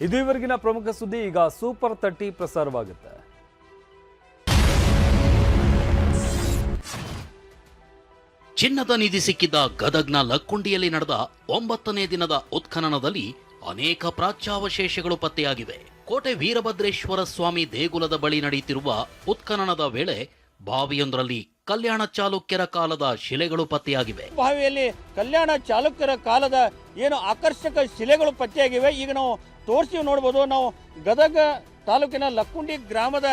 ಇದು ಇವರೆಗಿನ ಪ್ರಮುಖ ಸುದ್ದಿ. ಈಗ ಸೂಪರ್ 30 ಪ್ರಸಾರವಾಗುತ್ತೆ. ಚಿನ್ನದ ನಿಧಿ ಸಿಕ್ಕಿದ್ದ ಗದಗ್ನ ಲಕ್ಕುಂಡಿಯಲ್ಲಿ ನಡೆದ 9ನೇ ದಿನದ ಉತ್ಖನನದಲ್ಲಿ ಅನೇಕ ಪ್ರಾಚ್ಯಾವಶೇಷಗಳು ಪತ್ತೆಯಾಗಿವೆ. ಕೋಟೆ ವೀರಭದ್ರೇಶ್ವರ ಸ್ವಾಮಿ ದೇಗುಲದ ಬಳಿ ನಡೆಯುತ್ತಿರುವ ಉತ್ಖನನದ ವೇಳೆ ಬಾವಿಯೊಂದರಲ್ಲಿ ಕಲ್ಯಾಣ ಚಾಲುಕ್ಯರ ಕಾಲದ ಶಿಲೆಗಳು ಪತ್ತೆಯಾಗಿವೆ. ಬಾವಿಯಲ್ಲಿ ಕಲ್ಯಾಣ ಚಾಲುಕ್ಯರ ಕಾಲದ ಏನು ಆಕರ್ಷಕ ಶಿಲೆಗಳು ಪತ್ತೆಯಾಗಿವೆ. ಈಗ ನಾವು ತೋರಿಸಿ ನೋಡ್ಬೋದು. ನಾವು ಗದಗ ತಾಲೂಕಿನ ಲಕ್ಕುಂಡಿ ಗ್ರಾಮದ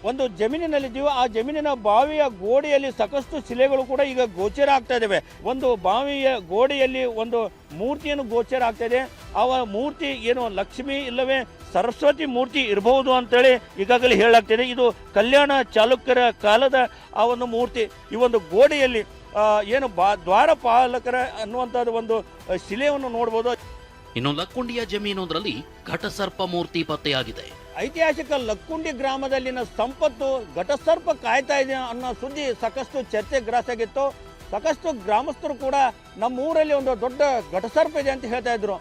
ಒಂದು ಜಮೀನಿನಲ್ಲಿದ್ದೀವಿ. ಆ ಜಮೀನಿನ ಬಾವಿಯ ಗೋಡೆಯಲ್ಲಿ ಸಾಕಷ್ಟು ಶಿಲೆಗಳು ಕೂಡ ಈಗ ಗೋಚರ ಆಗ್ತಾ ಇದ್ದಾವೆ. ಒಂದು ಬಾವಿಯ ಗೋಡೆಯಲ್ಲಿ ಒಂದು ಮೂರ್ತಿಯನ್ನು ಗೋಚರ ಆಗ್ತಾ ಇದೆ. ಆ ಮೂರ್ತಿ ಏನು ಲಕ್ಷ್ಮಿ ಇಲ್ಲವೇ ಸರಸ್ವತಿ ಮೂರ್ತಿ ಇರಬಹುದು ಅಂತೇಳಿ ಈಗಾಗಲೇ ಹೇಳಲಾಗ್ತಿದೆ. ಇದು ಕಲ್ಯಾಣ ಚಾಲುಕ್ಯರ ಕಾಲದ ಆ ಒಂದು ಮೂರ್ತಿ. ಈ ಒಂದು ಗೋಡೆಯಲ್ಲಿ ಏನು ದ್ವಾರಪಾಲಕರ ಅನ್ನುವಂಥದ್ದು ಒಂದು ಶಿಲೆಯನ್ನು ನೋಡ್ಬೋದು. ಇನ್ನು ಲಕ್ಕುಂಡಿಯ ಜಮೀನೊಂದರಲ್ಲಿ ಘಟಸರ್ಪ ಮೂರ್ತಿ ಪತ್ತೆಯಾಗಿದೆ. ಐತಿಹಾಸಿಕ ಲಕ್ಕುಂಡಿ ಗ್ರಾಮದಲ್ಲಿನ ಸಂಪತ್ತು ಘಟಸರ್ಪ ಕಾಯ್ತಾ ಇದೆ ಅನ್ನೋ ಸುದ್ದಿ ಸಾಕಷ್ಟು ಚರ್ಚೆ ಗ್ರಾಸಾಗಿತ್ತು. ಸಾಕಷ್ಟು ಗ್ರಾಮಸ್ಥರು ಕೂಡ ನಮ್ಮೂರಲ್ಲಿ ಒಂದು ದೊಡ್ಡ ಘಟಸರ್ಪ ಇದೆ ಅಂತ ಹೇಳ್ತಾ ಇದ್ರು.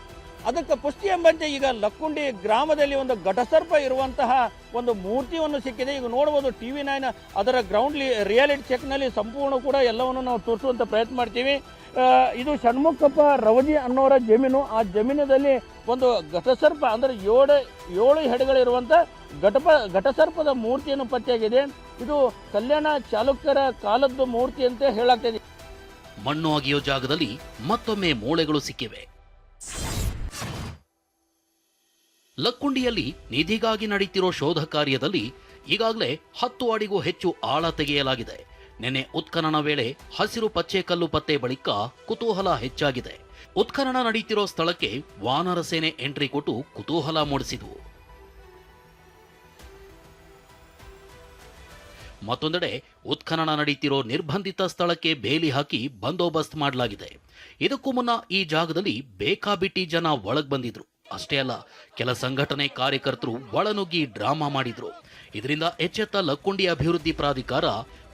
ಅದಕ್ಕೆ ಪುಷ್ಟಿ ಎಂಬಂತೆ ಈಗ ಲಕ್ಕುಂಡಿ ಗ್ರಾಮದಲ್ಲಿ ಒಂದು ಘಟಸರ್ಪ ಇರುವಂತಹ ಒಂದು ಮೂರ್ತಿಯನ್ನು ಸಿಕ್ಕಿದೆ. ಈಗ ನೋಡ್ಬೋದು TV9 ಅದರ ಗ್ರೌಂಡ್ ರಿಯಾಲಿಟಿ ಚೆಕ್ನಲ್ಲಿ ಸಂಪೂರ್ಣ ಕೂಡ ಎಲ್ಲವನ್ನು ನಾವು ತೋರಿಸುವಂಥ ಪ್ರಯತ್ನ ಮಾಡ್ತೀವಿ. ಇದು ಷಣ್ಮುಖಪ್ಪ ರವಜಿ ಅನ್ನೋರ ಜಮೀನು. ಆ ಜಮೀನದಲ್ಲಿ ಒಂದು ಘಟಸರ್ಪ ಅಂದರೆ ಏಳು ಹೆಡೆಗಳಿರುವಂಥ ಘಟಸರ್ಪದ ಮೂರ್ತಿಯನ್ನು ಪತ್ತೆಯಾಗಿದೆ. ಇದು ಕಲ್ಯಾಣ ಚಾಲುಕ್ಯರ ಕಾಲದ್ದು ಮೂರ್ತಿ ಅಂತ ಹೇಳಲಾಗ್ತಿದೆ. ಮಣ್ಣು ಅಗೆಯೋ ಜಾಗದಲ್ಲಿ ಮತ್ತೊಮ್ಮೆ ಮೂಳೆಗಳು ಸಿಕ್ಕಿವೆ. ಲಕ್ಕುಂಡಿಯಲ್ಲಿ ನಿಧಿಗಾಗಿ ನಡೆಯುತ್ತಿರೋ ಶೋಧ ಕಾರ್ಯದಲ್ಲಿ ಈಗಾಗಲೇ 10 ಅಡಿಗೂ ಹೆಚ್ಚು ಆಳ ತೆಗೆಯಲಾಗಿದೆ. ನೆನೆ ಉತ್ಖನನ ವೇಳೆ ಹಸಿರು ಪಚ್ಚೆ ಕಲ್ಲು ಪತ್ತೆ ಬಳಿಕ ಕುತೂಹಲ ಹೆಚ್ಚಾಗಿದೆ. ಉತ್ಖನನ ನಡೆಯುತ್ತಿರೋ ಸ್ಥಳಕ್ಕೆ ವಾನರ ಸೇನೆ ಎಂಟ್ರಿ ಕೊಟ್ಟು ಕುತೂಹಲ ಮೂಡಿಸಿದವು. ಮತ್ತೊಂದೆಡೆ ಉತ್ಖನನ ನಡೆಯುತ್ತಿರೋ ನಿರ್ಬಂಧಿತ ಸ್ಥಳಕ್ಕೆ ಬೇಲಿ ಹಾಕಿ ಬಂದೋಬಸ್ತ್ ಮಾಡಲಾಗಿದೆ. ಇದಕ್ಕೂ ಮುನ್ನ ಈ ಜಾಗದಲ್ಲಿ ಬೇಕಾಬಿಟ್ಟಿ ಜನ ಒಳಗ್ ಬಂದಿದ್ರು. ಅಷ್ಟೇ ಅಲ್ಲ, ಕೆಲ ಸಂಘಟನೆ ಕಾರ್ಯಕರ್ತರು ಒಳನುಗ್ಗಿ ಡ್ರಾಮಾ ಮಾಡಿದ್ರು. ಇದರಿಂದ ಎಚ್ಚೆತ್ತ ಲಕ್ಕುಂಡಿ ಅಭಿವೃದ್ಧಿ ಪ್ರಾಧಿಕಾರ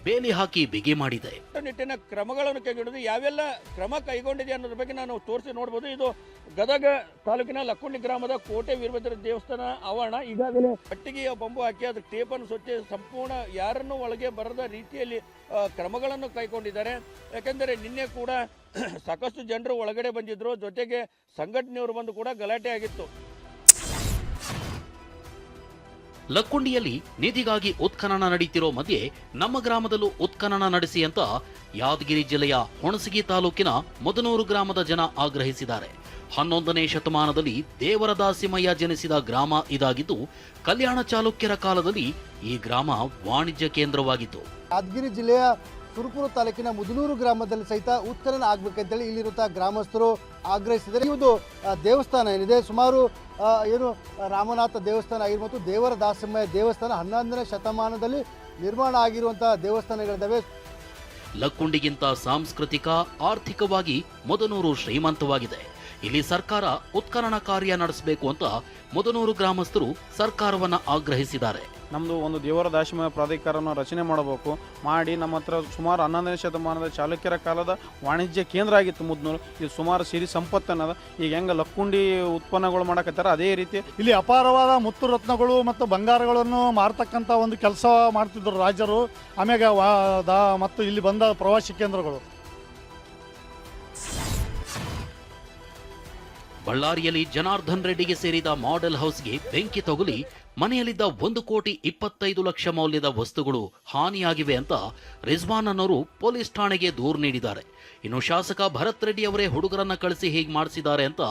ಬೇಲಿ ಹಾಕಿ ಬಿಗಿ ಮಾಡಿದೆ. ನಿಟ್ಟಿನ ಕ್ರಮಗಳನ್ನು ಕೈಗೊಂಡಿದ್ದು ಯಾವೆಲ್ಲ ಕ್ರಮ ಕೈಗೊಂಡಿದೆ ಅನ್ನೋದ್ರ ಬಗ್ಗೆ ನಾನು ತೋರಿಸಿ ನೋಡ್ಬೋದು. ಇದು ಗದಗ ತಾಲೂಕಿನ ಲಕ್ಕುಂಡಿ ಗ್ರಾಮದ ಕೋಟೆ ವೀರಭದ್ರ ದೇವಸ್ಥಾನ ಆವರಣ. ಈಗಾಗಲೇ ಕಟ್ಟಿಗೆಯ ಬಂಬು ಹಾಕಿ ಅದಕ್ಕೆ ಟೇಪನ್ನು ಸ್ವಚ್ಛ ಸಂಪೂರ್ಣ ಯಾರನ್ನೂ ಒಳಗೆ ಬರದ ರೀತಿಯಲ್ಲಿ ಕ್ರಮಗಳನ್ನು ಕೈಗೊಂಡಿದ್ದಾರೆ. ಯಾಕೆಂದರೆ ನಿನ್ನೆ ಕೂಡ ಸಾಕಷ್ಟು ಜನರು ಒಳಗಡೆ ಬಂದಿದ್ರು. ಜೊತೆಗೆ ಸಂಘಟನೆಯವರು ಬಂದು ಕೂಡ ಗಲಾಟೆ ಆಗಿತ್ತು. ಲಕ್ಕುಂಡಿಯಲ್ಲಿ ನಿಧಿಗಾಗಿ ಉತ್ಖನನ ನಡೆಯುತ್ತಿರೋ ಮಧ್ಯೆ ನಮ್ಮ ಗ್ರಾಮದಲ್ಲೂ ಉತ್ಖನನ ನಡೆಸಿ ಅಂತ ಯಾದಗಿರಿ ಜಿಲ್ಲೆಯ ಹುಣಸಗಿ ತಾಲೂಕಿನ ಮುದನೂರು ಗ್ರಾಮದ ಜನ ಆಗ್ರಹಿಸಿದ್ದಾರೆ. 11ನೇ ಶತಮಾನದಲ್ಲಿ ದೇವರ ದಾಸಿಮಯ್ಯ ಜನಿಸಿದ ಗ್ರಾಮ ಇದಾಗಿದ್ದು, ಕಲ್ಯಾಣ ಚಾಲುಕ್ಯರ ಕಾಲದಲ್ಲಿ ಈ ಗ್ರಾಮ ವಾಣಿಜ್ಯ ಕೇಂದ್ರವಾಗಿತ್ತು. ಯಾದಗಿರಿ ಜಿಲ್ಲೆಯ ಸುರಪುರ ತಾಲೂಕಿನ ಮುದನೂರು ಗ್ರಾಮದಲ್ಲಿ ಸಹಿತ ಉತ್ಖನನ ಆಗ್ಬೇಕಂತೇಳಿ ಇಲ್ಲಿರುವಂತಹ ಗ್ರಾಮಸ್ಥರು ಆಗ್ರಹಿಸಿದ್ದಾರೆ. ಈ ಒಂದು ದೇವಸ್ಥಾನ ಏನಿದೆ, ಸುಮಾರು ಏನು ರಾಮನಾಥ ದೇವಸ್ಥಾನ ಆಗಿರ್ಬೋದು, ದೇವರ ದಾಸಮಯ್ಯ ದೇವಸ್ಥಾನ 11ನೇ ಶತಮಾನದಲ್ಲಿ ನಿರ್ಮಾಣ ಆಗಿರುವಂತಹ ದೇವಸ್ಥಾನಗಳಿದ್ದಾವೆ. ಲಕ್ಕುಂಡಿಗಿಂತ ಸಾಂಸ್ಕೃತಿಕ ಆರ್ಥಿಕವಾಗಿ ಮುದನೂರು ಶ್ರೀಮಂತವಾಗಿದೆ. ಇಲ್ಲಿ ಸರ್ಕಾರ ಉತ್ಖನನ ಕಾರ್ಯ ನಡೆಸಬೇಕು ಅಂತ ಮುದನೂರು ಗ್ರಾಮಸ್ಥರು ಸರ್ಕಾರವನ್ನ ಆಗ್ರಹಿಸಿದ್ದಾರೆ. ನಮ್ಮದು ಒಂದು ದೇವರ ದಾಸಿಮಯ್ಯ ಪ್ರಾಧಿಕಾರನ ರಚನೆ ಮಾಡಬೇಕು. ಮಾಡಿ ನಮ್ಮ ಹತ್ರ ಸುಮಾರು 11ನೇ ಶತಮಾನದ ಚಾಲುಕ್ಯರ ಕಾಲದ ವಾಣಿಜ್ಯ ಕೇಂದ್ರ ಆಗಿತ್ತು ಮುದ್ನೂರು. ಇದು ಸುಮಾರು ಸಿರಿ ಸಂಪತ್ತನ್ನದ. ಈಗ ಹೆಂಗೆ ಲಕ್ಕುಂಡಿ ಉತ್ಪನ್ನಗಳು ಮಾಡಕತ್ತಾರ ಅದೇ ರೀತಿ ಇಲ್ಲಿ ಅಪಾರವಾದ ಮುತ್ತು ರತ್ನಗಳು ಮತ್ತು ಬಂಗಾರಗಳನ್ನು ಮಾರ್ತಕ್ಕಂಥ ಒಂದು ಕೆಲಸ ಮಾಡ್ತಿದ್ರು ರಾಜರು. ಆಮ್ಯಾಗ ಮತ್ತು ಇಲ್ಲಿ ಬಂದ ಪ್ರವಾಸಿ ಕೇಂದ್ರಗಳು. ಬಳ್ಳಾರಿಯಲ್ಲಿ ಜನಾರ್ದನ್ ರೆಡ್ಡಿಗೆ ಸೇರಿದ ಮಾಡೆಲ್ ಹೌಸ್ಗೆ ಬೆಂಕಿ ತಗುಲಿ ಮನೆಯಲ್ಲಿದ್ದ 1,25,00,000 ಮೌಲ್ಯದ ವಸ್ತುಗಳು ಹಾನಿಯಾಗಿವೆ ಅಂತ ರಿಜ್ವಾನ್ ಅನ್ನೋರು ಪೊಲೀಸ್ ಠಾಣೆಗೆ ದೂರು ನೀಡಿದ್ದಾರೆ. ಇನ್ನು ಶಾಸಕ ಭರತ್ ರೆಡ್ಡಿ ಅವರೇ ಹುಡುಗರನ್ನ ಕಳಿಸಿ ಹೀಗೆ ಮಾಡಿಸಿದ್ದಾರೆ ಅಂತ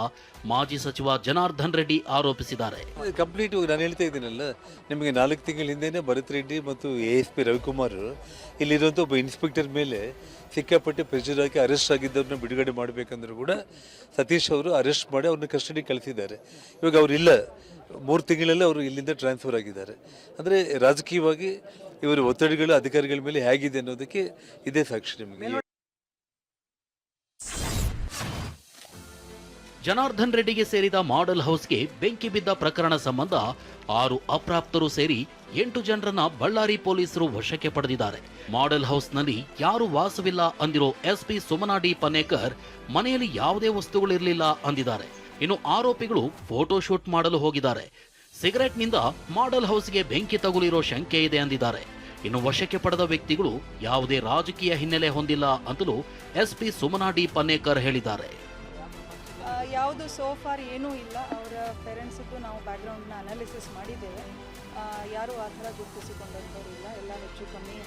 ಮಾಜಿ ಸಚಿವ ಜನಾರ್ದನ್ ರೆಡ್ಡಿ ಆರೋಪಿಸಿದ್ದಾರೆ. ಕಂಪ್ಲೀಟ್ ನಾನು ಹೇಳ್ತಾ ಇದ್ದೀನಲ್ಲ, ನಿಮಗೆ 4 ತಿಂಗಳ ಹಿಂದೆನೇ ಭರತ್ ರೆಡ್ಡಿ ಮತ್ತು ASP ರವಿಕುಮಾರ್ ಇಲ್ಲಿರುವಂಥ ಒಬ್ಬ ಇನ್ಸ್ಪೆಕ್ಟರ್ ಮೇಲೆ ಸಿಕ್ಕಾಪಟ್ಟೆ ಪ್ರೆಷರ್ ಹಾಕಿ ಅರೆಸ್ಟ್ ಆಗಿದ್ದವ್ರನ್ನ ಬಿಡುಗಡೆ ಮಾಡಬೇಕಂದ್ರೂ ಕೂಡ ಸತೀಶ್ ಅವರು ಅರೆಸ್ಟ್ ಮಾಡಿ ಅವ್ರನ್ನ ಕಸ್ಟಡಿ ಕಳಿಸಿದ್ದಾರೆ. ಇವಾಗ ಅವರಿಲ್ಲ, 3 ತಿಂಗಳಲ್ಲಿ ಅವರು ಇಲ್ಲಿಂದ ಟ್ರಾನ್ಸ್ಫರ್ ಆಗಿದ್ದಾರೆ. ಅಂದರೆ ರಾಜಕೀಯವಾಗಿ ಇವರ ಒತ್ತಡಗಳು ಅಧಿಕಾರಿಗಳ ಮೇಲೆ ಹೇಗಿದೆ ಅನ್ನೋದಕ್ಕೆ ಇದೇ ಸಾಕ್ಷಿ. ನಿಮಗೆ ಜನಾರ್ದನ್ ರೆಡ್ಡಿಗೆ ಸೇರಿದ ಮಾಡೆಲ್ ಹೌಸ್ಗೆ ಬೆಂಕಿ ಬಿದ್ದ ಪ್ರಕರಣ ಸಂಬಂಧ 6 ಅಪ್ರಾಪ್ತರು ಸೇರಿ 8 ಜನರನ್ನ ಬಳ್ಳಾರಿ ಪೊಲೀಸರು ವಶಕ್ಕೆ ಪಡೆದಿದ್ದಾರೆ. ಮಾಡೆಲ್ ಹೌಸ್ನಲ್ಲಿ ಯಾರು ವಾಸವಿಲ್ಲ ಅಂದಿರೋ SP ಸುಮನಾ ಡಿ ಪನ್ನೇಕರ್ ಮನೆಯಲ್ಲಿ ಯಾವುದೇ ವಸ್ತುಗಳಿರಲಿಲ್ಲ ಅಂದಿದ್ದಾರೆ. ಇನ್ನು ಆರೋಪಿಗಳು ಫೋಟೋ ಶೂಟ್ ಮಾಡಲು ಹೋಗಿದ್ದಾರೆ. ಸಿಗರೆಟ್ನಿಂದ ಮಾಡೆಲ್ ಹೌಸ್ಗೆ ಬೆಂಕಿ ತಗುಲಿರೋ ಶಂಕೆ ಇದೆ ಅಂದಿದ್ದಾರೆ. ಇನ್ನು ವಶಕ್ಕೆ ಪಡೆದ ವ್ಯಕ್ತಿಗಳು ಯಾವುದೇ ರಾಜಕೀಯ ಹಿನ್ನೆಲೆ ಹೊಂದಿಲ್ಲ ಅಂತಲೂ ಎಸ್ಪಿ ಸುಮನಾ ಡಿ ಪನ್ನೇಕರ್ ಹೇಳಿದ್ದಾರೆ. ಯಾವುದು ಸೋಫಾರ್ ಏನೂ ಇಲ್ಲ. ಅವರ ಪೇರೆಂಟ್ಸಿಗೂ ನಾವು ಬ್ಯಾಕ್ಗ್ರೌಂಡ್ನ ಅನಾಲಿಸಿಸ್ ಮಾಡಿದ್ದೇವೆ. ಯಾರೂ ಆ ಥರ ಗುರುತಿಸಿಕೊಂಡಂಥವ್ರು ಇಲ್ಲ. ಎಲ್ಲ ಹೆಚ್ಚು ಕಮ್ಮಿ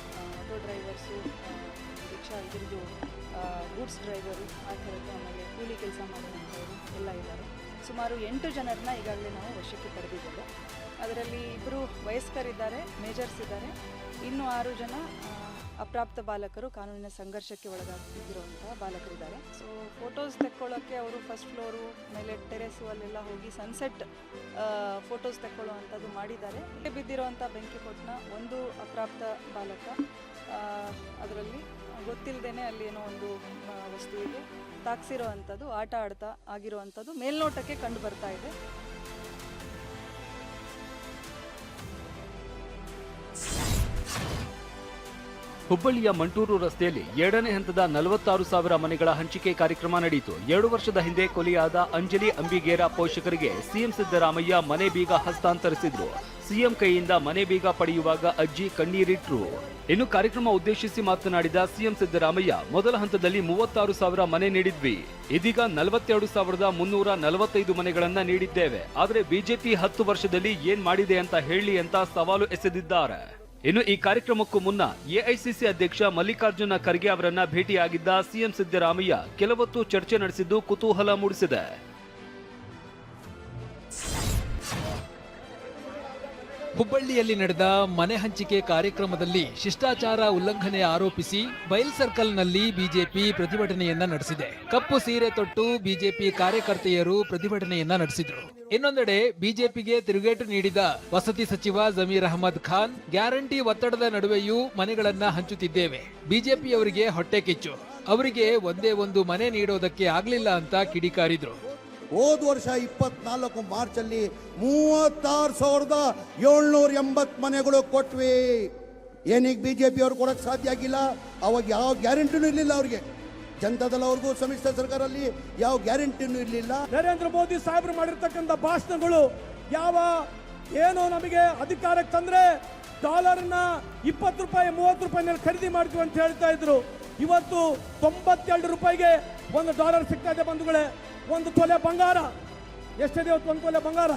ಆಟೋ ಡ್ರೈವರ್ಸು, ರಿಕ್ಷಾ ಇದ್ರದ್ದು ಗೂಡ್ಸ್ ಡ್ರೈವರು ಆ ಥರದ್ದು, ಆಮೇಲೆ ಕೂಲಿ ಕೆಲಸ ಮಾಡುವಂಥವರು ಎಲ್ಲ ಇದ್ದಾರೆ. ಸುಮಾರು 8 ಜನರನ್ನ ಈಗಾಗಲೇ ನಾವು ವಶಕ್ಕೆ ಪಡೆದಿದ್ದೇವೆ. ಅದರಲ್ಲಿ 2 ವಯಸ್ಕರಿದ್ದಾರೆ, ಮೇಜರ್ಸ್ ಇದ್ದಾರೆ. ಇನ್ನು 6 ಜನ ಅಪ್ರಾಪ್ತ ಬಾಲಕರು, ಕಾನೂನಿನ ಸಂಘರ್ಷಕ್ಕೆ ಒಳಗಾಗಿರುವಂತಹ ಬಾಲಕರಿದ್ದಾರೆ. ಸೊ ಫೋಟೋಸ್ ತೆಕ್ಕೊಳ್ಳೋಕ್ಕೆ ಅವರು ಫಸ್ಟ್ ಫ್ಲೋರು ಮೇಲೆ ಟೆರೆಸು ಅಲ್ಲೆಲ್ಲ ಹೋಗಿ ಸನ್ಸೆಟ್ ಫೋಟೋಸ್ ತೆಕ್ಕೊಳ್ಳುವಂಥದ್ದು ಮಾಡಿದ್ದಾರೆ. ಬಿದ್ದಿರೋವಂಥ ಬೆಂಕಿ ಕೊಟ್ಟನ ಒಂದು ಅಪ್ರಾಪ್ತ ಬಾಲಕ, ಅದರಲ್ಲಿ ಗೊತ್ತಿಲ್ಲದೇನೆ ಅಲ್ಲಿ ಏನೋ ಒಂದು ವಸ್ತುವಿಗೆ ತಾಕ್ಸಿರೋ ಅಂಥದ್ದು, ಆಟ ಆಡ್ತಾ ಆಗಿರುವಂಥದ್ದು ಮೇಲ್ನೋಟಕ್ಕೆ ಕಂಡು ಬರ್ತಾ ಇದೆ. ಹುಬ್ಬಳ್ಳಿಯ ಮಂಟೂರು ರಸ್ತೆಯಲ್ಲಿ 2ನೇ ಹಂತದ 46,000 ಮನೆಗಳ ಹಂಚಿಕೆ ಕಾರ್ಯಕ್ರಮ ನಡೆಯಿತು. 2 ವರ್ಷದ ಹಿಂದೆ ಕೊಲೆಯಾದ ಅಂಜಲಿ ಅಂಬಿಗೇರ ಪೋಷಕರಿಗೆ ಸಿಎಂ ಸಿದ್ದರಾಮಯ್ಯ ಮನೆ ಬೀಗ ಹಸ್ತಾಂತರಿಸಿದ್ರು. ಸಿಎಂ ಕೈಯಿಂದ ಮನೆ ಬೀಗ ಪಡೆಯುವಾಗ ಅಜ್ಜಿ ಕಣ್ಣೀರಿಟ್ರು. ಇನ್ನು ಕಾರ್ಯಕ್ರಮ ಉದ್ದೇಶಿಸಿ ಮಾತನಾಡಿದ ಸಿಎಂ ಸಿದ್ದರಾಮಯ್ಯ, ಮೊದಲ ಹಂತದಲ್ಲಿ 36,000 ಮನೆ ನೀಡಿದ್ವಿ. ಇದೀಗ 42,345 ಮನೆಗಳನ್ನ ನೀಡಿದ್ದೇವೆ. ಆದರೆ ಬಿಜೆಪಿ 10 ವರ್ಷದಲ್ಲಿ ಏನ್ ಮಾಡಿದೆ ಅಂತ ಹೇಳಿ ಅಂತ ಸವಾಲು ಎಸೆದಿದ್ದಾರೆ. ಇನ್ನು ಈ ಕಾರ್ಯಕ್ರಮಕ್ಕೂ ಮುನ್ನ ಎಐಸಿಸಿ ಅಧ್ಯಕ್ಷ ಮಲ್ಲಿಕಾರ್ಜುನ ಖರ್ಗೆ ಅವರನ್ನ ಭೇಟಿಯಾಗಿದ್ದ ಸಿಎಂ ಸಿದ್ದರಾಮಯ್ಯ ಕೆಲವೊತ್ತು ಚರ್ಚೆ ನಡೆಸಿದ್ದು ಕುತೂಹಲ ಮೂಡಿಸಿದೆ. ಹುಬ್ಬಳ್ಳಿಯಲ್ಲಿ ನಡೆದ ಮನೆ ಹಂಚಿಕೆ ಕಾರ್ಯಕ್ರಮದಲ್ಲಿ ಶಿಷ್ಟಾಚಾರ ಉಲ್ಲಂಘನೆ ಆರೋಪಿಸಿ ಬೈಲ್ ಸರ್ಕಲ್ನಲ್ಲಿ ಬಿಜೆಪಿ ಪ್ರತಿಭಟನೆಯನ್ನ ನಡೆಸಿದೆ. ಕಪ್ಪು ಸೀರೆ ತೊಟ್ಟು ಬಿಜೆಪಿ ಕಾರ್ಯಕರ್ತೆಯರು ಪ್ರತಿಭಟನೆಯನ್ನ ನಡೆಸಿದ್ರು. ಇನ್ನೊಂದೆಡೆ ಬಿಜೆಪಿಗೆ ತಿರುಗೇಟು ನೀಡಿದ ವಸತಿ ಸಚಿವ ಜಮೀರ್ ಅಹಮದ್ ಖಾನ್, ಗ್ಯಾರಂಟಿ ಒತ್ತಡದ ನಡುವೆಯೂ ಮನೆಗಳನ್ನ ಹಂಚುತ್ತಿದ್ದೇವೆ, ಬಿಜೆಪಿಯವರಿಗೆ ಹೊಟ್ಟೆ ಕಿಚ್ಚು, ಅವರಿಗೆ ಒಂದೇ ಒಂದು ಮನೆ ನೀಡೋದಕ್ಕೆ ಆಗ್ಲಿಲ್ಲ ಅಂತ ಕಿಡಿಕಾರಿದ್ರು. ಹೋದ ವರ್ಷ 24 ಮಾರ್ಚ್ ಅಲ್ಲಿ 36,780 ಮನೆಗಳು ಕೊಟ್ವಿ. ಏನೀಗ ಬಿಜೆಪಿ ಅವ್ರು ಕೊಡಕ್ ಸಾಧ್ಯ ಆಗಿಲ್ಲ? ಅವಾಗ ಯಾವ ಗ್ಯಾರಂಟಿನೂ ಇರಲಿಲ್ಲ ಅವ್ರಿಗೆ. ಜನತಾದಳ ಅವ್ರಿಗೂ ಸಮ್ಮಿಶ್ರ ಸರ್ಕಾರಲ್ಲಿ ಯಾವ ಗ್ಯಾರಂಟಿನೂ ಇರಲಿಲ್ಲ. ನರೇಂದ್ರ ಮೋದಿ ಸಾಹೇಬರು ಮಾಡಿರ್ತಕ್ಕಂಥ ಭಾಷಣಗಳು ಏನೋ ನಮಗೆ ಅಧಿಕಾರಕ್ಕೆ ತಂದ್ರೆ ಡಾಲರ್ನ 20 ರೂಪಾಯಿ 30 ರೂಪಾಯಿನಲ್ಲಿ ಖರೀದಿ ಮಾಡ್ತೀವಿ ಅಂತ ಹೇಳ್ತಾ ಇದ್ರು. ಇವತ್ತು 92 ರೂಪಾಯಿಗೆ $1 ಸಿಗ್ತಾ ಇದೆ ಬಂಧುಗಳೇ. 1 ತೊಲೆ ಬಂಗಾರ ಎಷ್ಟಿದೆ? 1 ತೊಲೆ ಬಂಗಾರ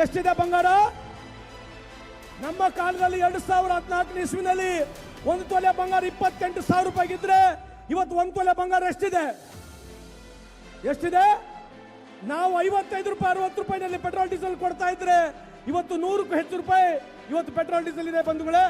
ಎಷ್ಟಿದೆ ಬಂಗಾರ? ನಮ್ಮ ಕಾಲದಲ್ಲಿ 2014 ಇಸ್ವಿನಲ್ಲಿ 1 ತೊಲೆ ಬಂಗಾರ 28,000 ರೂಪಾಯಿಗಿದ್ರೆ ಇವತ್ತು 1 ತೊಲೆ ಬಂಗಾರ ಎಷ್ಟಿದೆ? ನಾವು 55 ರೂಪಾಯಿ 60 ರೂಪಾಯಿನಲ್ಲಿ ಪೆಟ್ರೋಲ್ ಡೀಸೆಲ್ ಕೊಡ್ತಾ ಇದ್ರೆ ಇವತ್ತು 100ಕ್ಕೂ ಹೆಚ್ಚು ರೂಪಾಯಿ ಇವತ್ತು ಪೆಟ್ರೋಲ್ ಡೀಸೆಲ್ ಇದೆ ಬಂಧುಗಳೇ.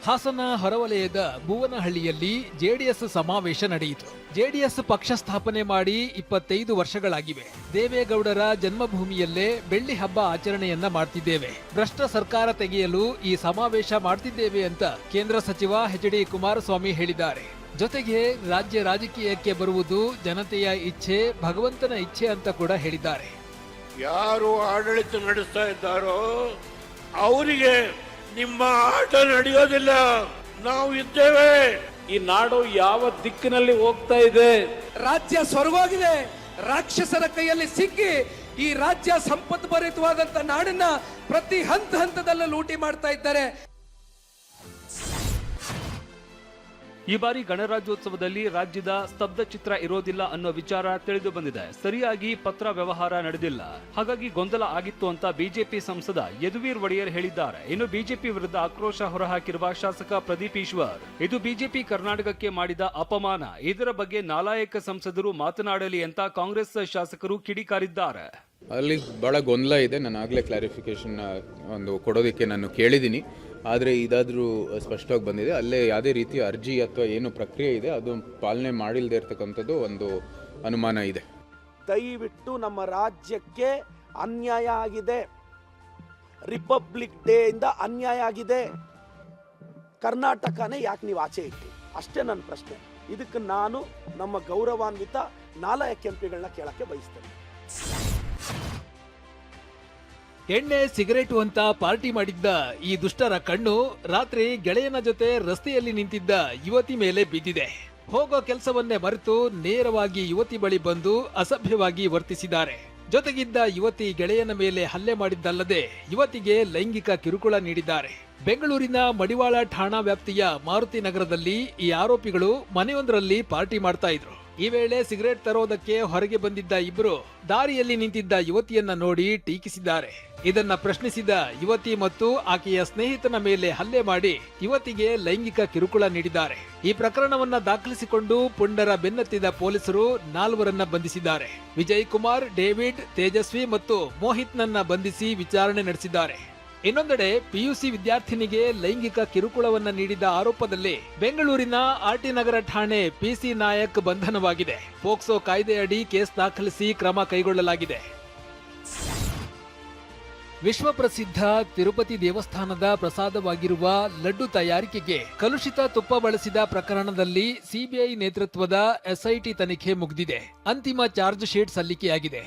ಹಾಸನ ಹೊರವಲಯದ ಭುವನಹಳ್ಳಿಯಲ್ಲಿ ಜೆಡಿಎಸ್ ಸಮಾವೇಶ ನಡೆಯಿತು. ಜೆಡಿಎಸ್ ಪಕ್ಷ ಸ್ಥಾಪನೆ ಮಾಡಿ 25 ವರ್ಷಗಳಾಗಿವೆ. ದೇವೇಗೌಡರ ಜನ್ಮಭೂಮಿಯಲ್ಲೇ ಬೆಳ್ಳಿ ಹಬ್ಬ ಆಚರಣೆಯನ್ನ ಮಾಡ್ತಿದ್ದೇವೆ. ಭ್ರಷ್ಟ ಸರ್ಕಾರ ತೆಗೆಯಲು ಈ ಸಮಾವೇಶ ಮಾಡ್ತಿದ್ದೇವೆ ಅಂತ ಕೇಂದ್ರ ಸಚಿವ ಎಚ್ ಡಿ ಕುಮಾರಸ್ವಾಮಿ ಹೇಳಿದ್ದಾರೆ. ಜೊತೆಗೆ ರಾಜ್ಯ ರಾಜಕೀಯಕ್ಕೆ ಬರುವುದು ಜನತೆಯ ಇಚ್ಛೆ, ಭಗವಂತನ ಇಚ್ಛೆ ಅಂತ ಕೂಡ ಹೇಳಿದ್ದಾರೆ. ಯಾರು ಆಡಳಿತ ನಡೆಸ್ತಾ ಇದ್ದಾರೋ ಅವರಿಗೆ ನಿಮ್ಮ ಆಟ ನಡೆಯೋದಿಲ್ಲ. ನಾವು ಇದ್ದೇವೆ. ಈ ನಾಡು ಯಾವ ದಿಕ್ಕಿನಲ್ಲಿ ಹೋಗ್ತಾ ಇದೆ? ರಾಜ್ಯ ಸ್ವರ್ಗೋಗಿದೆ. ರಾಕ್ಷಸರ ಕೈಯಲ್ಲಿ ಸಿಕ್ಕಿ ಈ ರಾಜ್ಯ ಸಂಪತ್ಭರಿತವಾದಂತ ನಾಡನ್ನ ಪ್ರತಿ ಹಂತದಲ್ಲೂ ಲೂಟಿ ಮಾಡ್ತಾ ಇದ್ದಾರೆ. ಈ ಬಾರಿ ಗಣರಾಜ್ಯೋತ್ಸವದಲ್ಲಿ ರಾಜ್ಯದ ಸ್ತಬ್ಧ ಚಿತ್ರ ಇರೋದಿಲ್ಲ ಅನ್ನೋ ವಿಚಾರ ತಿಳಿದು ಬಂದಿದೆ. ಸರಿಯಾಗಿ ಪತ್ರ ವ್ಯವಹಾರ ನಡೆದಿಲ್ಲ, ಹಾಗಾಗಿ ಗೊಂದಲ ಆಗಿತ್ತು ಅಂತ ಬಿಜೆಪಿ ಸಂಸದ ಯದುವೀರ್ ಒಡೆಯರ್ ಹೇಳಿದ್ದಾರೆ. ಇನ್ನು ಬಿಜೆಪಿ ವಿರುದ್ಧ ಆಕ್ರೋಶ ಹೊರಹಾಕಿರುವ ಶಾಸಕ ಪ್ರದೀಪ್ ಈಶ್ವರ್, ಇದು ಬಿಜೆಪಿ ಕರ್ನಾಟಕಕ್ಕೆ ಮಾಡಿದ ಅಪಮಾನ, ಇದರ ಬಗ್ಗೆ ನಾಲಾಯಕ ಸಂಸದರು ಮಾತನಾಡಲಿ ಅಂತ ಕಾಂಗ್ರೆಸ್ ಶಾಸಕರು ಕಿಡಿಕಾರಿದ್ದಾರೆ. ಅಲ್ಲಿ ಬಹಳ ಗೊಂದಲ ಇದೆ. ನಾನು ಆಗಲೇ ಕ್ಲಾರಿಫಿಕೇಶನ್ ಕೊಡೋದಕ್ಕೆ ನಾನು ಕೇಳಿದ್ದೀನಿ. ಆದರೆ ಇದಾದರೂ ಸ್ಪಷ್ಟವಾಗಿ ಬಂದಿದೆ. ಅಲ್ಲೇ ಯಾವುದೇ ರೀತಿಯ ಅರ್ಜಿ ಅಥವಾ ಏನು ಪ್ರಕ್ರಿಯೆ ಇದೆ ಅದು ಪಾಲನೆ ಮಾಡಿಲ್ಲದೆ ಇರತಕ್ಕಂಥದ್ದು ಒಂದು ಅನುಮಾನ ಇದೆ. ದಯವಿಟ್ಟು ನಮ್ಮ ರಾಜ್ಯಕ್ಕೆ ಅನ್ಯಾಯ ಆಗಿದೆ. ರಿಪಬ್ಲಿಕ್ ಡೇ ಇಂದ ಅನ್ಯಾಯ ಆಗಿದೆ. ಕರ್ನಾಟಕನೇ ಯಾಕೆ ನೀವು ಆಚೆ ಇಟ್ಟು? ಅಷ್ಟೇ ನನ್ನ ಪ್ರಶ್ನೆ. ಇದಕ್ಕೆ ನಾನು ನಮ್ಮ ಗೌರವಾನ್ವಿತ ನಾಲಾಯಕ ಎಂಪಿಗಳನ್ನ ಕೇಳಕ್ಕೆ ಬಯಸ್ತೇನೆ. ಎಣ್ಣೆ ಸಿಗರೇಟು ಅಂತ ಪಾರ್ಟಿ ಮಾಡಿದ್ದ ಈ ದುಷ್ಟರ ಕಣ್ಣು ರಾತ್ರಿ ಗೆಳೆಯನ ಜೊತೆ ರಸ್ತೆಯಲ್ಲಿ ನಿಂತಿದ್ದ ಯುವತಿ ಮೇಲೆ ಬಿದ್ದಿದೆ. ಹೋಗೋ ಕೆಲಸವನ್ನೇ ಮರೆತು ನೇರವಾಗಿ ಯುವತಿ ಬಳಿ ಬಂದು ಅಸಭ್ಯವಾಗಿ ವರ್ತಿಸಿದ್ದಾರೆ. ಜೊತೆಗಿದ್ದ ಯುವತಿ ಗೆಳೆಯನ ಮೇಲೆ ಹಲ್ಲೆ ಮಾಡಿದ್ದಲ್ಲದೆ ಯುವತಿಗೆ ಲೈಂಗಿಕ ಕಿರುಕುಳ ನೀಡಿದ್ದಾರೆ. ಬೆಂಗಳೂರಿನ ಮಡಿವಾಳ ಠಾಣಾ ವ್ಯಾಪ್ತಿಯ ಮಾರುತಿ ನಗರದಲ್ಲಿ ಈ ಆರೋಪಿಗಳು ಮನೆಯೊಂದರಲ್ಲಿ ಪಾರ್ಟಿ ಮಾಡ್ತಾ ಇದ್ರು. ಈ ವೇಳೆ ಸಿಗರೇಟ್ ತರೋದಕ್ಕೆ ಹೊರಗೆ ಬಂದಿದ್ದ ಇಬ್ಬರು ದಾರಿಯಲ್ಲಿ ನಿಂತಿದ್ದ ಯುವತಿಯನ್ನ ನೋಡಿ ಟೀಕಿಸಿದ್ದಾರೆ. ಇದನ್ನ ಪ್ರಶ್ನಿಸಿದ ಯುವತಿ ಮತ್ತು ಆಕೆಯ ಸ್ನೇಹಿತನ ಮೇಲೆ ಹಲ್ಲೆ ಮಾಡಿ ಯುವತಿಗೆ ಲೈಂಗಿಕ ಕಿರುಕುಳ ನೀಡಿದ್ದಾರೆ. ಈ ಪ್ರಕರಣವನ್ನ ದಾಖಲಿಸಿಕೊಂಡು ಪುಂಡರ ಬೆನ್ನತ್ತಿದ ಪೊಲೀಸರು 4 ಬಂಧಿಸಿದ್ದಾರೆ. ವಿಜಯ್ ಕುಮಾರ್, ಡೇವಿಡ್, ತೇಜಸ್ವಿ ಮತ್ತು ಮೋಹಿತ್ನನ್ನ ಬಂಧಿಸಿ ವಿಚಾರಣೆ ನಡೆಸಿದ್ದಾರೆ. ಇನ್ನೊಂದೆಡೆ ಪಿಯುಸಿ ವಿದ್ಯಾರ್ಥಿನಿಗೆ ಲೈಂಗಿಕ ಕಿರುಕುಳವನ್ನ ನೀಡಿದ ಆರೋಪದಲ್ಲಿ ಬೆಂಗಳೂರಿನ ಆರ್ಟಿ ನಗರ ಠಾಣೆ ಪಿಸಿ ನಾಯಕ್ ಬಂಧನವಾಗಿದೆ. ಪೋಕ್ಸೋ ಕಾಯ್ದೆಯಡಿ ಕೇಸ್ ದಾಖಲಿಸಿ ಕ್ರಮ ಕೈಗೊಳ್ಳಲಾಗಿದೆ. ವಿಶ್ವಪ್ರಸಿದ್ಧ ತಿರುಪತಿ ದೇವಸ್ಥಾನದ ಪ್ರಸಾದವಾಗಿರುವ ಲಡ್ಡು ತಯಾರಿಕೆಗೆ ಕಲುಷಿತ ತುಪ್ಪ ಬಳಸಿದ ಪ್ರಕರಣದಲ್ಲಿ ಸಿಬಿಐ ನೇತೃತ್ವದ ಎಸ್ಐಟಿ ತನಿಖೆ ಮುಗಿದಿದೆ. ಅಂತಿಮ ಚಾರ್ಜ್ ಶೀಟ್ ಸಲ್ಲಿಕೆಯಾಗಿದೆ.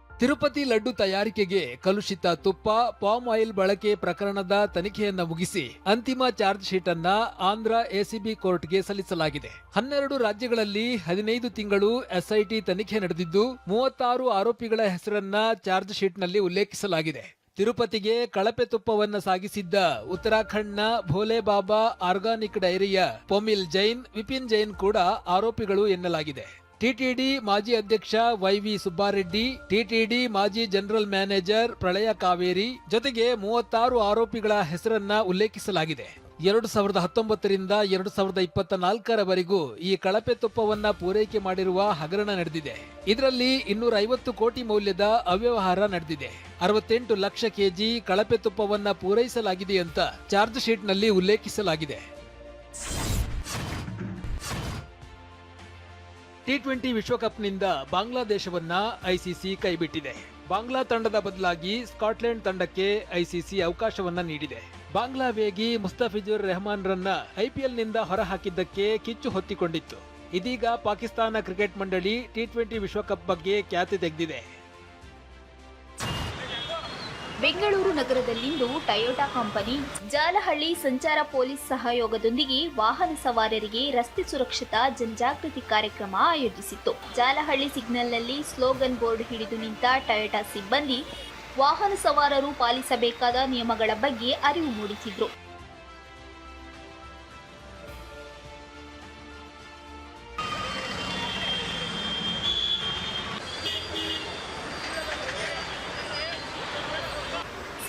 ತಿರುಪತಿ ಲಡ್ಡು ತಯಾರಿಕೆಗೆ ಕಲುಷಿತ ತುಪ್ಪ, ಪಾಮ್ ಆಯಿಲ್ ಬಳಕೆ ಪ್ರಕರಣದ ತನಿಖೆಯನ್ನ ಮುಗಿಸಿ ಅಂತಿಮ ಚಾರ್ಜ್ ಶೀಟ್ ಅನ್ನ ಆಂಧ್ರ ಎಸಿಬಿ ಕೋರ್ಟ್ಗೆ ಸಲ್ಲಿಸಲಾಗಿದೆ. 12 ರಾಜ್ಯಗಳಲ್ಲಿ 15 ತಿಂಗಳು ಎಸ್ಐಟಿ ತನಿಖೆ ನಡೆದಿದ್ದು 36 ಆರೋಪಿಗಳ ಹೆಸರನ್ನ ಚಾರ್ಜ್ ಶೀಟ್ನಲ್ಲಿ ಉಲ್ಲೇಖಿಸಲಾಗಿದೆ. ತಿರುಪತಿಗೆ ಕಳಪೆ ತುಪ್ಪವನ್ನ ಸಾಗಿಸಿದ್ದ ಉತ್ತರಾಖಂಡ್ನ ಭೋಲೆ ಬಾಬಾ ಆರ್ಗಾನಿಕ್ ಡೈರಿಯ ಪೊಮಿಲ್ ಜೈನ್, ವಿಪಿನ್ ಜೈನ್ ಕೂಡ ಆರೋಪಿಗಳು ಎನ್ನಲಾಗಿದೆ. ಟಿಟಿಡಿ ಮಾಜಿ ಅಧ್ಯಕ್ಷ ವೈವಿ ಸುಬ್ಬಾರೆಡ್ಡಿ, ಟಿಟಿಡಿ ಮಾಜಿ ಜನರಲ್ ಮ್ಯಾನೇಜರ್ ಪ್ರಳಯ ಕಾವೇರಿ ಜೊತೆಗೆ 36 ಆರೋಪಿಗಳ ಹೆಸರನ್ನ ಉಲ್ಲೇಖಿಸಲಾಗಿದೆ. 2019 ರಿಂದ 2024 ಈ ಕಳಪೆ ತುಪ್ಪವನ್ನ ಪೂರೈಕೆ ಮಾಡಿರುವ ಹಗರಣ ನಡೆದಿದೆ. ಇದರಲ್ಲಿ 250 ಕೋಟಿ ಮೌಲ್ಯದ ಅವ್ಯವಹಾರ ನಡೆದಿದೆ. 68 ಲಕ್ಷ ಕೆಜಿ ಕಳಪೆ ತುಪ್ಪವನ್ನ ಪೂರೈಸಲಾಗಿದೆ ಅಂತ ಚಾರ್ಜ್ ಶೀಟ್ನಲ್ಲಿ ಉಲ್ಲೇಖಿಸಲಾಗಿದೆ. ಟಿ20 ವಿಶ್ವಕಪ್ನಿಂದ ಬಾಂಗ್ಲಾದೇಶವನ್ನ ಐಸಿಸಿ ಕೈಬಿಟ್ಟಿದೆ. ಬಾಂಗ್ಲಾ ತಂಡದ ಬದಲಾಗಿ ಸ್ಕಾಟ್ಲೆಂಡ್ ತಂಡಕ್ಕೆ ಐಸಿಸಿ ಅವಕಾಶವನ್ನ ನೀಡಿದೆ. ಬಾಂಗ್ಲಾ ವೇಗಿ ಮುಸ್ತಫಿಜುರ್ ರೆಹಮಾನ್ ರನ್ನ ಐಪಿಎಲ್ನಿಂದ ಹೊರಹಾಕಿದ್ದಕ್ಕೆ ಕಿಚ್ಚು ಹೊತ್ತಿಕೊಂಡಿತ್ತು. ಇದೀಗ ಪಾಕಿಸ್ತಾನ ಕ್ರಿಕೆಟ್ ಮಂಡಳಿ ಟಿ20 ವಿಶ್ವಕಪ್ ಬಗ್ಗೆ ಖ್ಯಾತಿ ತೆಗೆದಿದೆ. ಬೆಂಗಳೂರು ನಗರದಲ್ಲಿಂದು ಟೊಯೋಟಾ ಕಂಪನಿ ಜಾಲಹಳ್ಳಿ ಸಂಚಾರ ಪೊಲೀಸ್ ಸಹಯೋಗದೊಂದಿಗೆ ವಾಹನ ಸವಾರರಿಗೆ ರಸ್ತೆ ಸುರಕ್ಷತಾ ಜನಜಾಗೃತಿ ಕಾರ್ಯಕ್ರಮ ಆಯೋಜಿಸಿತ್ತು. ಜಾಲಹಳ್ಳಿ ಸಿಗ್ನಲ್ನಲ್ಲಿ ಸ್ಲೋಗನ್ ಬೋರ್ಡ್ ಹಿಡಿದು ನಿಂತ ಟೊಯೋಟಾ ಸಿಬ್ಬಂದಿ ವಾಹನ ಸವಾರರು ಪಾಲಿಸಬೇಕಾದ ನಿಯಮಗಳ ಬಗ್ಗೆ ಅರಿವು ಮೂಡಿಸಿದ್ರು.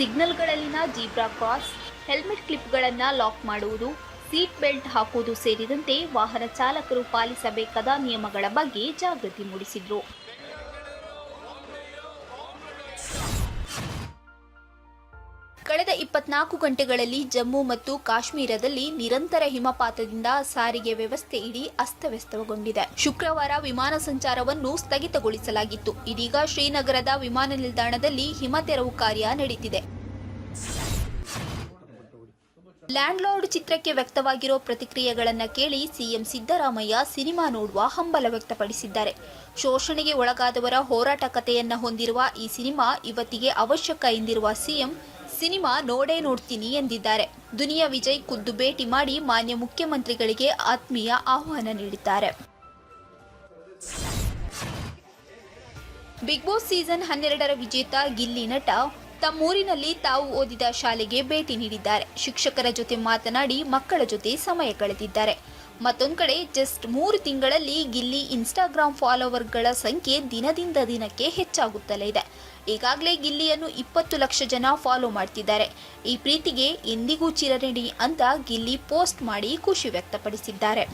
ಸಿಗ್ನಲ್ಗಳಲ್ಲಿನ ಜೀಬ್ರಾ ಕ್ರಾಸ್, ಹೆಲ್ಮೆಟ್ ಕ್ಲಿಪ್ಗಳನ್ನು ಲಾಕ್ ಮಾಡುವುದು, ಸೀಟ್ ಬೆಲ್ಟ್ ಹಾಕುವುದು ಸೇರಿದಂತೆ ವಾಹನ ಚಾಲಕರು ಪಾಲಿಸಬೇಕಾದ ನಿಯಮಗಳ ಬಗ್ಗೆ ಜಾಗೃತಿ ಮೂಡಿಸಿದ್ರು. ಕಳೆದ 24 ಗಂಟೆಗಳಲ್ಲಿ ಜಮ್ಮು ಮತ್ತು ಕಾಶ್ಮೀರದಲ್ಲಿ ನಿರಂತರ ಹಿಮಪಾತದಿಂದ ಸಾರಿಗೆ ವ್ಯವಸ್ಥೆ ಇಡೀ ಅಸ್ತವ್ಯಸ್ತಗೊಂಡಿದೆ. ಶುಕ್ರವಾರ ವಿಮಾನ ಸಂಚಾರವನ್ನು ಸ್ಥಗಿತಗೊಳಿಸಲಾಗಿತ್ತು. ಇದೀಗ ಶ್ರೀನಗರದ ವಿಮಾನ ನಿಲ್ದಾಣದಲ್ಲಿ ಹಿಮ ತೆರವು ಕಾರ್ಯ ನಡೆದಿದೆ. ಲ್ಯಾಂಡ್ಲಾರ್ಡ್ ಚಿತ್ರಕ್ಕೆ ವ್ಯಕ್ತವಾಗಿರೋ ಪ್ರತಿಕ್ರಿಯೆಗಳನ್ನು ಕೇಳಿ ಸಿಎಂ ಸಿದ್ದರಾಮಯ್ಯ ಸಿನಿಮಾ ನೋಡುವ ಹಂಬಲ ವ್ಯಕ್ತಪಡಿಸಿದ್ದಾರೆ. ಶೋಷಣೆಗೆ ಒಳಗಾದವರ ಹೋರಾಟ ಕಥೆಯನ್ನ ಹೊಂದಿರುವ ಈ ಸಿನಿಮಾ ಇವತ್ತಿಗೆ ಅವಶ್ಯಕ ಎಂದಿರುವ ಸಿಎಂ ಸಿನಿಮಾ ನೋಡೇ ನೋಡ್ತೀನಿ ಎಂದಿದ್ದಾರೆ. ದುನಿಯಾ ವಿಜಯ್ ಖುದ್ದು ಭೇಟಿ ಮಾಡಿ ಮಾನ್ಯ ಮುಖ್ಯಮಂತ್ರಿಗಳಿಗೆ ಆತ್ಮೀಯ ಆಹ್ವಾನ ನೀಡಿದ್ದಾರೆ. ಬಿಗ್ ಬಾಸ್ ಸೀಸನ್ 12ರ ವಿಜೇತ ಗಿಲ್ಲಿ ನಟ ತಮ್ಮೂರಿನಲ್ಲಿ ತಾವು ಓದಿದ ಶಾಲೆಗೆ ಭೇಟಿ ನೀಡಿದ್ದಾರೆ. ಶಿಕ್ಷಕರ ಜೊತೆ ಮಾತನಾಡಿ ಮಕ್ಕಳ ಜೊತೆ ಸಮಯ ಕಳೆದಿದ್ದಾರೆ. ಮತ್ತೊಂದು ಕಡೆ ಜಸ್ಟ್ 3 ತಿಂಗಳಲ್ಲಿ ಗಿಲ್ಲಿ ಇನ್ಸ್ಟಾಗ್ರಾಮ್ ಫಾಲೋವರ್ಗಳ ಸಂಖ್ಯೆ ದಿನದಿಂದ ದಿನಕ್ಕೆ ಹೆಚ್ಚಾಗುತ್ತಲೇ ಇದೆ. ಈಗಾಗಲೇ ಗಿಲ್ಲಿಯನ್ನು 20 ಲಕ್ಷ ಜನ ಫಾಲೋ ಮಾಡ್ತಿದ್ದಾರೆ. ಈ ಪ್ರೀತಿಗೆ ಎಂದಿಗೂ ಚಿರಋಣಿ ಅಂತ ಗಿಲ್ಲಿ ಪೋಸ್ಟ್ ಮಾಡಿ ಖುಷಿ ವ್ಯಕ್ತಪಡಿಸಿದ್ದಾರೆ.